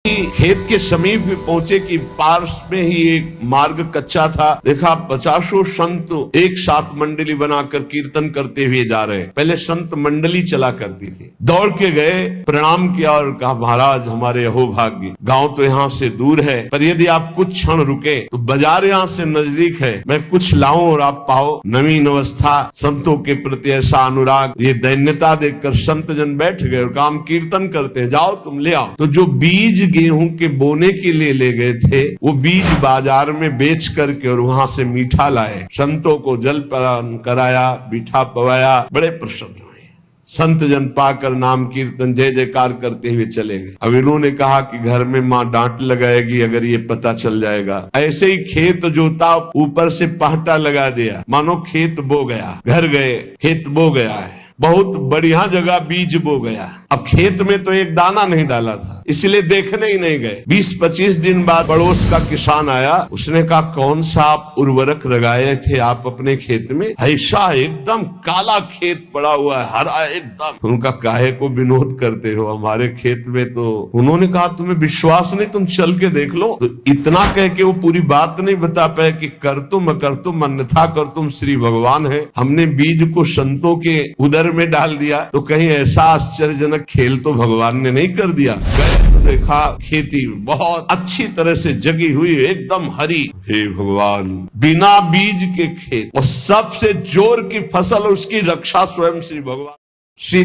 खेत के समीप पहुंचे कि पास में ही एक मार्ग कच्चा था। देखा 50 संत एक साथ मंडली बनाकर कीर्तन करते हुए जा रहे हैं। पहले संत मंडली चला करती थी। दौड़ के गए, प्रणाम किया और कहा महाराज हमारे अहोभाग्य, गांव तो यहाँ से दूर है, पर यदि आप कुछ क्षण रुके तो बाजार यहाँ से नजदीक है, मैं कुछ लाऊं और आप पाओ। नवीन अवस्था, संतों के प्रति ऐसा अनुराग, ये दैन्यता देखकर संत जन बैठ गए और काम कीर्तन करते हैं, जाओ तुम ले आओ। तो जो बीज गेहूं के बोने के लिए ले गए थे, वो बीज बाजार में बेच करके और वहां से मीठा लाए, संतों को जल पान कराया, मीठा पवाया, बड़े प्रसन्न हुए। संत जन पाकर नाम कीर्तन जय जयकार करते हुए चले गए। अब इन्होंने कहा कि घर में माँ डांट लगाएगी अगर ये पता चल जाएगा। ऐसे ही खेत जोता, ऊपर से पाटा लगा दिया, मानो खेत बो गया। घर गए, खेत बो गया है, बहुत बढ़िया जगह बीज बो गया। अब खेत में तो एक दाना नहीं डाला था, इसलिए देखने ही नहीं गए। 20-25 दिन बाद पड़ोस का किसान आया, उसने कहा कौन सा आप उर्वरक लगाए थे आप अपने खेत में? ऐसा एकदम काला खेत पड़ा हुआ है, हरा एकदम। उनका काहे को विनोद करते हो, हमारे खेत में तो। उन्होंने कहा तुम्हें विश्वास नहीं, तुम चल के देख लो। तो इतना कह के वो पूरी बात नहीं बता पाए कि कर तुम अन्यथा कर तुम श्री भगवान है। हमने बीज को संतों के उदर में डाल दिया, तो कहीं ऐसा आश्चर्यजनक खेल तो भगवान ने नहीं कर दिया। तो देखा खेती बहुत अच्छी तरह से जगी हुई, एकदम हरी। हे भगवान, बिना बीज के खेत और सबसे जोर की फसल, उसकी रक्षा स्वयं श्री भगवान। श्री